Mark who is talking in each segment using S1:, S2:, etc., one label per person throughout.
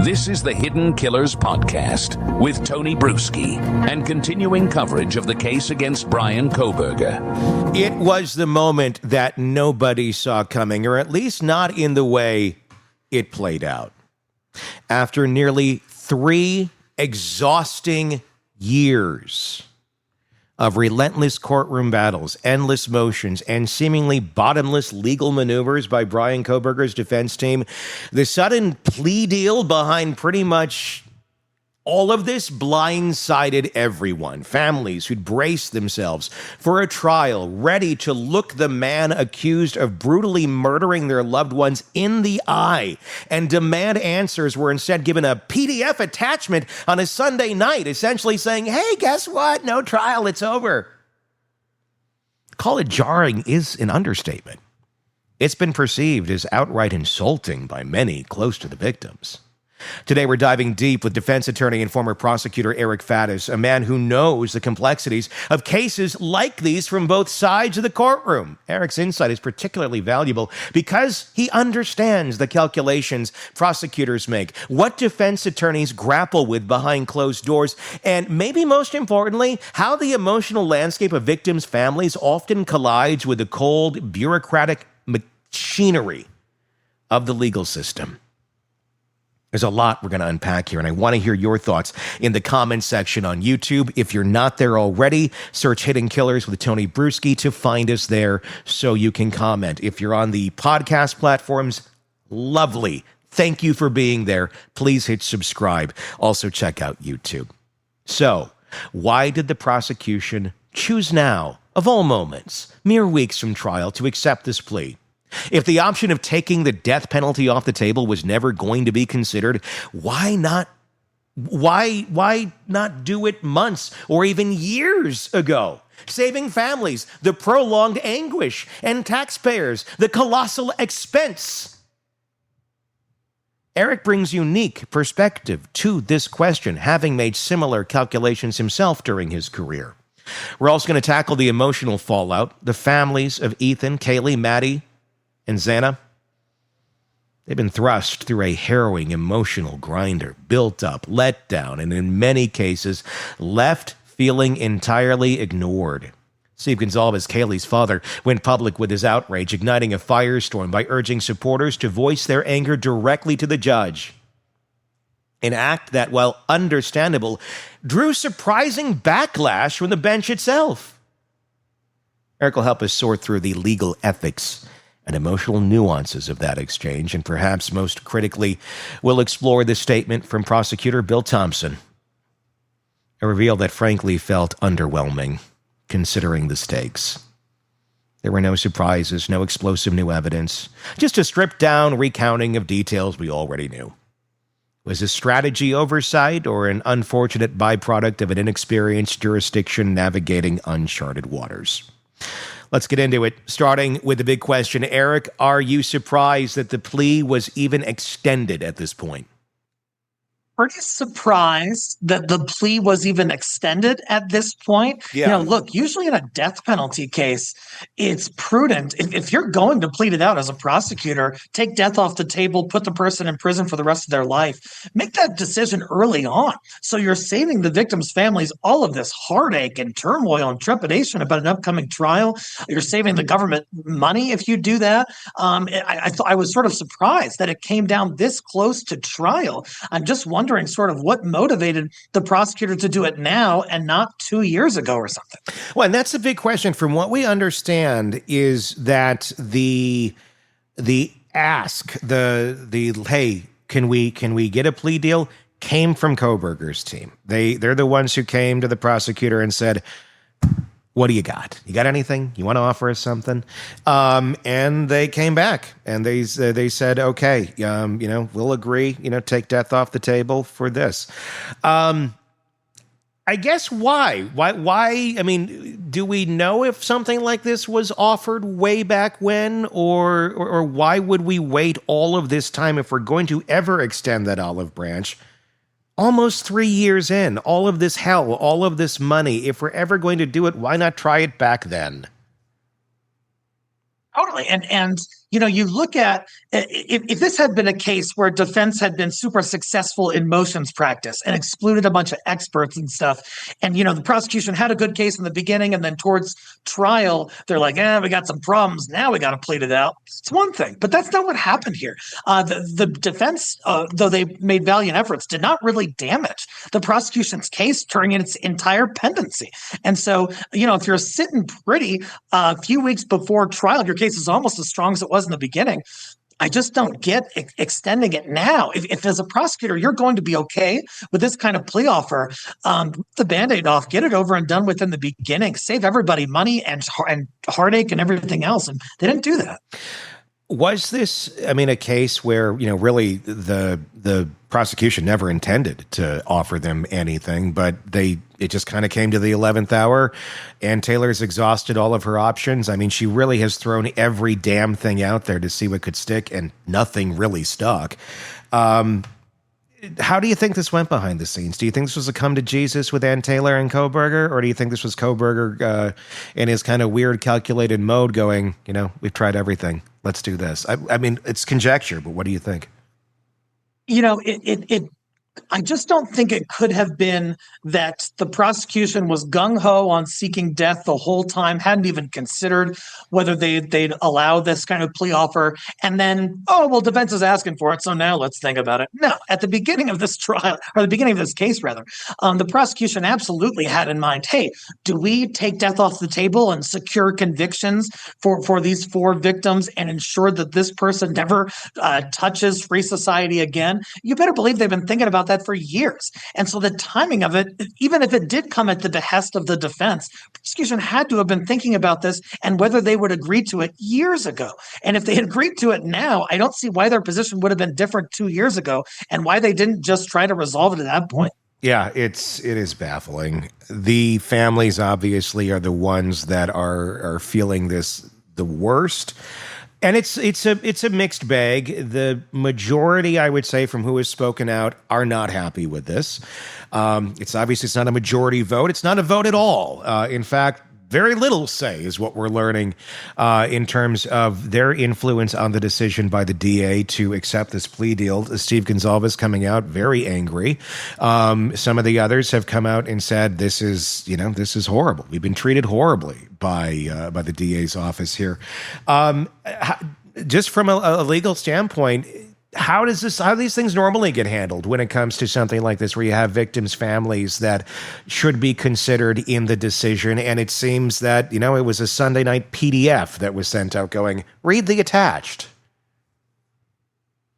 S1: This is the Hidden Killers Podcast with Tony Bruschi and continuing coverage of the case against Bryan Kohberger.
S2: It was the moment that nobody saw coming, or at least not in the way it played out. After nearly 3 exhausting years of relentless courtroom battles, endless motions, and seemingly bottomless legal maneuvers by Bryan Kohberger's defense team, the sudden plea deal behind pretty much all of this blindsided everyone. Families who'd braced themselves for a trial, ready to look the man accused of brutally murdering their loved ones in the eye and demand answers, were instead given a PDF attachment on a Sunday night, essentially saying, hey, guess what? No trial, it's over. Call it jarring is an understatement. It's been perceived as outright insulting by many close to the victims. Today, we're diving deep with defense attorney and former prosecutor Eric Faddis, a man who knows the complexities of cases like these from both sides of the courtroom. Eric's insight is particularly valuable because he understands the calculations prosecutors make, what defense attorneys grapple with behind closed doors, and maybe most importantly, how the emotional landscape of victims' families often collides with the cold, bureaucratic machinery of the legal system. There's a lot we're going to unpack here, and I want to hear your thoughts in the comments section on YouTube. If you're not there already, search Hidden Killers with Tony Bruschi to find us there so you can comment. If you're on the podcast platforms, lovely. Thank you for being there. Please hit subscribe. Also, check out YouTube. So, why did the prosecution choose now, of all moments, mere weeks from trial, to accept this plea? If the option of taking the death penalty off the table was never going to be considered, why not do it months or even years ago, saving families the prolonged anguish and taxpayers the colossal expense? Eric brings unique perspective to this question, having made similar calculations himself during his career. We're also going to tackle the emotional fallout. The families of Ethan, Kaylee, Maddie, and Xana, they've been thrust through a harrowing emotional grinder, built up, let down, and in many cases, left feeling entirely ignored. Steve Gonzalez, Kaylee's father, went public with his outrage, igniting a firestorm by urging supporters to voice their anger directly to the judge. An act that, while understandable, drew surprising backlash from the bench itself. Eric will help us sort through the legal ethics and emotional nuances of that exchange, and perhaps most critically, we'll explore the statement from prosecutor Bill Thompson, a reveal that frankly felt underwhelming, considering the stakes. There were no surprises, no explosive new evidence, just a stripped-down recounting of details we already knew. Was this strategy oversight or an unfortunate byproduct of an inexperienced jurisdiction navigating uncharted waters? Let's get into it, starting with the big question. Eric, are you surprised that the plea was even extended at this point?
S3: Pretty surprised that the plea was even extended at this point.
S2: Yeah.
S3: Look, usually in a death penalty case, it's prudent. If you're going to plead it out as a prosecutor, take death off the table, put the person in prison for the rest of their life, make that decision early on. So you're saving the victims' families all of this heartache and turmoil and trepidation about an upcoming trial. You're saving the government money if you do that. I was sort of surprised that it came down this close to trial. I'm just wondering sort of what motivated the prosecutor to do it now and not 2 years ago or something.
S2: Well, and that's the big question. From what we understand is that the ask, the hey, can we get a plea deal, came from Kohberger's team. They're the ones who came to the prosecutor and said, what do you got? You got anything? You want to offer us something? And they came back and they said, okay, we'll agree, take death off the table for this. I guess why? Why? I mean, do we know if something like this was offered way back when, or why would we wait all of this time if we're going to ever extend that olive branch? Almost 3 years in, all of this hell, all of this money, if we're ever going to do it, why not try it back then?
S3: Totally. And you look at if this had been a case where defense had been super successful in motions practice and excluded a bunch of experts and stuff, and the prosecution had a good case in the beginning, and then towards trial they're like, we got some problems, now we got to plead it out. It's one thing, but that's not what happened here. The defense, though they made valiant efforts, did not really damage the prosecution's case during its entire pendency. And so, if you're sitting pretty a few weeks before trial, your case is almost as strong as it was in the beginning. I just don't get extending it now. If as a prosecutor, you're going to be okay with this kind of plea offer, the Band-Aid off, get it over and done with in the beginning, save everybody money and heartache and everything else. And they didn't do that.
S2: Was this, a case where, really the prosecution never intended to offer them anything, but it just kind of came to the 11th hour, and Taylor's exhausted all of her options? She really has thrown every damn thing out there to see what could stick, and nothing really stuck. How do you think this went behind the scenes? Do you think this was a come to Jesus with Ann Taylor and Kohberger, or do you think this was Kohberger in his kind of weird calculated mode going, we've tried everything, let's do this? It's conjecture, but what do you think?
S3: I just don't think it could have been that the prosecution was gung-ho on seeking death the whole time, hadn't even considered whether they'd allow this kind of plea offer, and then, defense is asking for it, so now let's think about it. No, at the beginning of this trial, or the beginning of this case, rather, the prosecution absolutely had in mind, hey, do we take death off the table and secure convictions for these 4 victims and ensure that this person never touches free society again? You better believe they've been thinking about that for years. And so the timing of it, even if it did come at the behest of the defense, prosecution had to have been thinking about this and whether they would agree to it years ago. And if they agreed to it now, I don't see why their position would have been different 2 years ago and why they didn't just try to resolve it at that point.
S2: Yeah, it is baffling. The families obviously are the ones that are feeling this the worst. And it's a mixed bag. The majority, I would say, from who has spoken out, are not happy with this. It's not a majority vote. It's not a vote at all. In fact, very little say is what we're learning in terms of their influence on the decision by the DA to accept this plea deal. Steve Gonsalves coming out very angry. Some of the others have come out and said, this is horrible. We've been treated horribly by the DA's office here. Just from a legal standpoint, how do these things normally get handled when it comes to something like this, where you have victims' families that should be considered in the decision? And it seems that, it was a Sunday night PDF that was sent out going, read the attached.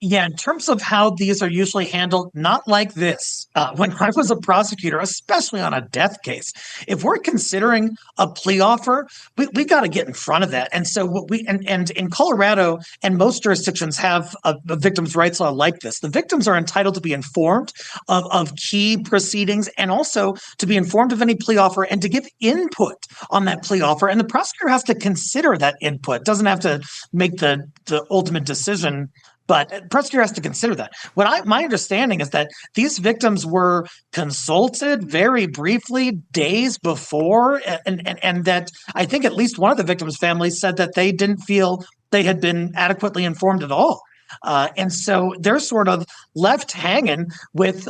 S3: Yeah, in terms of how these are usually handled, not like this. When I was a prosecutor, especially on a death case, if we're considering a plea offer, we got to get in front of that. And so what and in Colorado and most jurisdictions have a victims' rights law like this. The victims are entitled to be informed of key proceedings and also to be informed of any plea offer and to give input on that plea offer. And the prosecutor has to consider that input, doesn't have to make the ultimate decision. But the prosecutor has to consider that. My understanding is that these victims were consulted very briefly days before, and that I think at least one of the victims' families said that they didn't feel they had been adequately informed at all. And so they're sort of left hanging with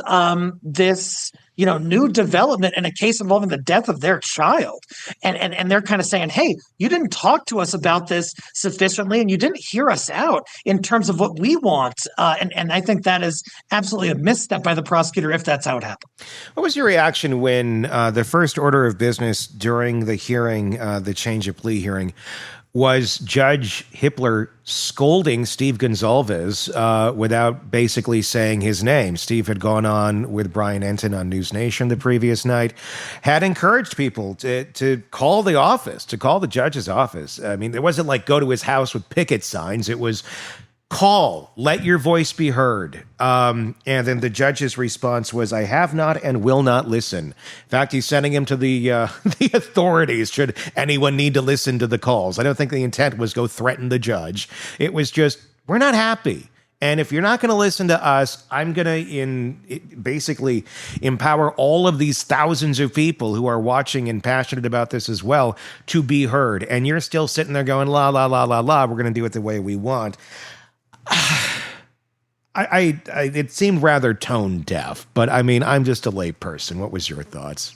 S3: this, new development in a case involving the death of their child. And they're kind of saying, hey, you didn't talk to us about this sufficiently, and you didn't hear us out in terms of what we want. And I think that is absolutely a misstep by the prosecutor if that's how it happened.
S2: What was your reaction when the first order of business during the hearing, the change of plea hearing, was Judge Hippler scolding Steve Gonsalves without basically saying his name? Steve had gone on with Brian Entin on News Nation the previous night, had encouraged people to call the office, to call the judge's office. It wasn't like go to his house with picket signs. It was call, let your voice be heard. And then the judge's response was, I have not and will not listen. In fact, he's sending him to the authorities should anyone need to listen to the calls. I don't think the intent was go threaten the judge. It was just, we're not happy. And if you're not going to listen to us, I'm going to basically empower all of these thousands of people who are watching and passionate about this as well to be heard. And you're still sitting there going, la, la, la, la, la, we're going to do it the way we want. It seemed rather tone deaf, but I mean, I'm just a lay person. What was your thoughts?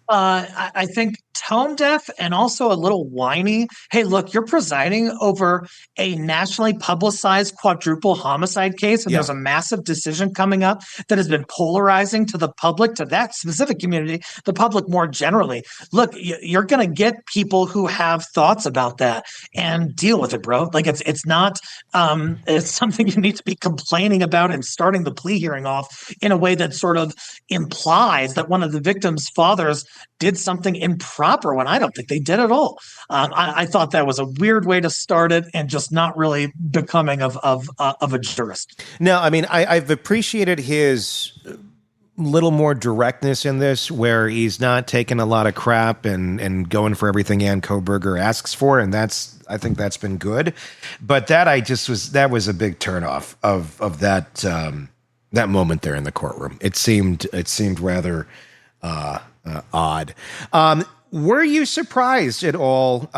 S3: I think tone deaf and also a little whiny. Hey, look, you're presiding over a nationally publicized quadruple homicide case, and there's a massive decision coming up that has been polarizing to the public, to that specific community, the public more generally. Look, you're going to get people who have thoughts about that, and deal with it, bro. Like it's not it's something you need to be complaining about and starting the plea hearing off in a way that sort of implies that one of the victim's fathers did something improper when I don't think they did at all. I thought that was a weird way to start it and just not really becoming of a jurist.
S2: No, I mean, I've appreciated his little more directness in this, where he's not taking a lot of crap and going for everything Ann Kohberger asks for, and I think that's been good. But that was a big turnoff of that moment there in the courtroom. It seemed rather odd. Were you surprised at all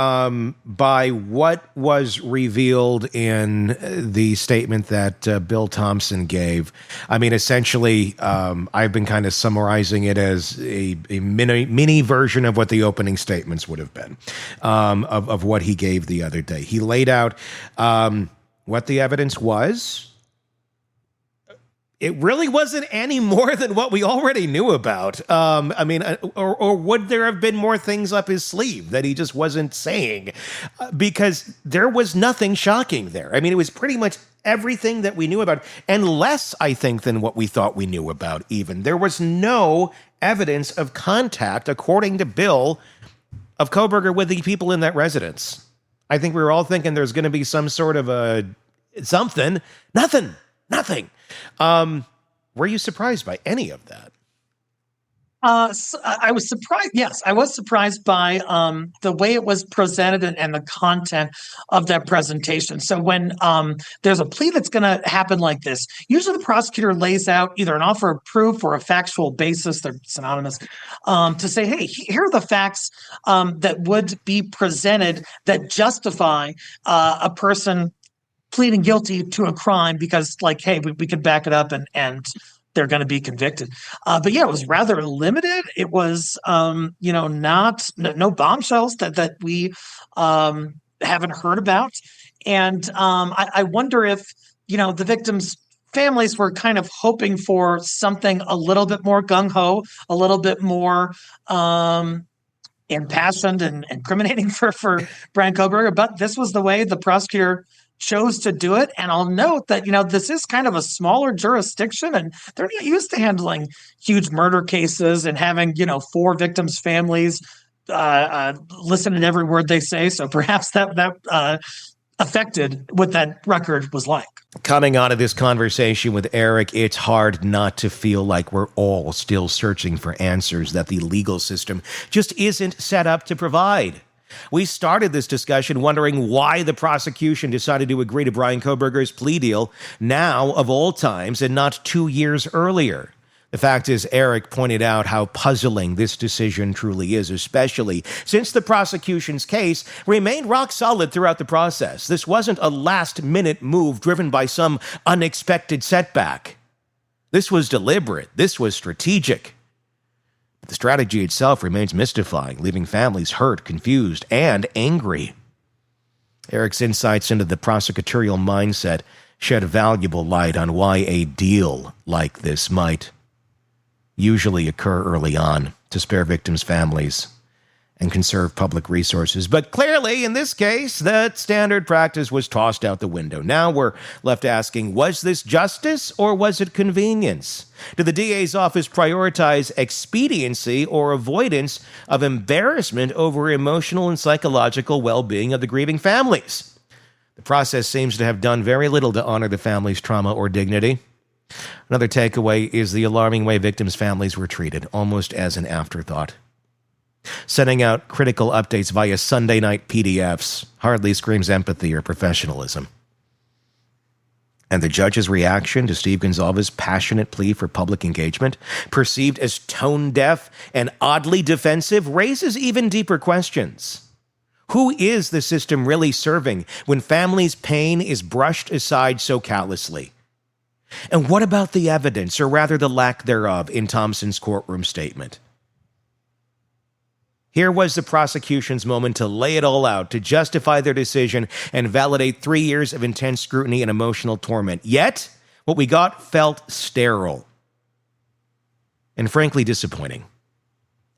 S2: by what was revealed in the statement that Bill Thompson gave? I mean, essentially, I've been kind of summarizing it as a mini version of what the opening statements would have been, of what he gave the other day. He laid out what the evidence was. It really wasn't any more than what we already knew about. I mean, or would there have been more things up his sleeve that he just wasn't saying? Because there was nothing shocking there. I mean, it was pretty much everything that we knew about, and less, I think, than what we thought we knew about even. There was no evidence of contact, according to Bill, of Kohberger with the people in that residence. I think we were all thinking there's going to be some sort of something. Nothing. Were you surprised by any of that?
S3: So I was surprised. Yes, I was surprised by the way it was presented and the content of that presentation. So when there's a plea that's going to happen like this, usually the prosecutor lays out either an offer of proof or a factual basis, they're synonymous, to say, hey, here are the facts that would be presented that justify a person pleading guilty to a crime because, like, hey, we could back it up and they're going to be convicted. But yeah, it was rather limited. It was, no bombshells that we haven't heard about. And I wonder if, the victims' families were kind of hoping for something a little bit more gung-ho, a little bit more impassioned and incriminating for Bryan Kohberger. But this was the way the prosecutor chose to do it. And I'll note that, this is kind of a smaller jurisdiction and they're not used to handling huge murder cases and having, 4 victims' families listen to every word they say. So perhaps that affected what that record was like.
S2: Coming out of this conversation with Eric, it's hard not to feel like we're all still searching for answers that the legal system just isn't set up to provide. We started this discussion wondering why the prosecution decided to agree to Bryan Kohberger's plea deal now, of all times, and not 2 years earlier. The fact is, Eric pointed out how puzzling this decision truly is, especially since the prosecution's case remained rock solid throughout the process. This wasn't a last-minute move driven by some unexpected setback. This was deliberate. This was strategic. The strategy itself remains mystifying, leaving families hurt, confused, and angry. Eric's insights into the prosecutorial mindset shed valuable light on why a deal like this might usually occur early on to spare victims' families and conserve public resources. But clearly, in this case, that standard practice was tossed out the window. Now we're left asking, was this justice or was it convenience? Did the DA's office prioritize expediency or avoidance of embarrassment over emotional and psychological well-being of the grieving families? The process seems to have done very little to honor the family's trauma or dignity. Another takeaway is the alarming way victims' families were treated, almost as an afterthought. Sending out critical updates via Sunday night PDFs hardly screams empathy or professionalism. And the judge's reaction to Steve Gonsalves' passionate plea for public engagement, perceived as tone-deaf and oddly defensive, raises even deeper questions. Who is the system really serving when families' pain is brushed aside so callously? And what about the evidence, or rather the lack thereof, in Thompson's courtroom statement? Here was the prosecution's moment to lay it all out, to justify their decision and validate 3 years of intense scrutiny and emotional torment. Yet, what we got felt sterile and frankly disappointing.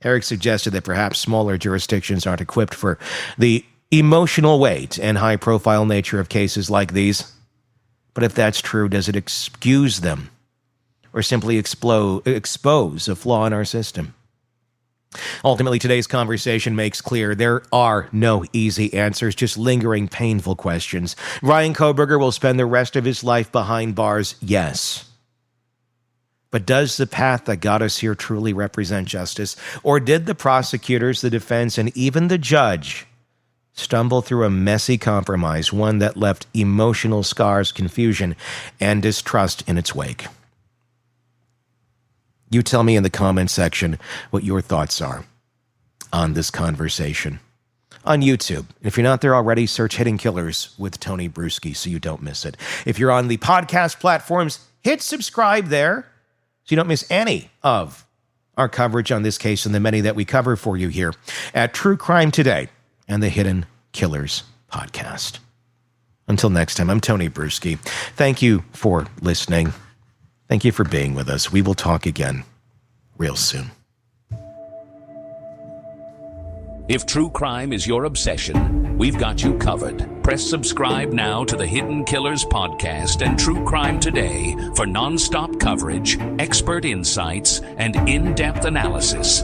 S2: Eric suggested that perhaps smaller jurisdictions aren't equipped for the emotional weight and high-profile nature of cases like these. But if that's true, does it excuse them or simply expose a flaw in our system? Ultimately, today's conversation makes clear there are no easy answers, just lingering, painful questions. Bryan Kohberger will spend the rest of his life behind bars, yes. But does the path that got us here truly represent justice? Or did the prosecutors, the defense, and even the judge stumble through a messy compromise, one that left emotional scars, confusion, and distrust in its wake? You tell me in the comment section what your thoughts are on this conversation on YouTube. If you're not there already, search Hidden Killers with Tony Bruschi so you don't miss it. If you're on the podcast platforms, hit subscribe there so you don't miss any of our coverage on this case and the many that we cover for you here at True Crime Today and the Hidden Killers podcast. Until next time, I'm Tony Bruschi. Thank you for listening. Thank you for being with us. We will talk again real soon.
S1: If true crime is your obsession, we've got you covered. Press subscribe now to the Hidden Killers podcast and True Crime Today for non-stop coverage, expert insights, and in-depth analysis.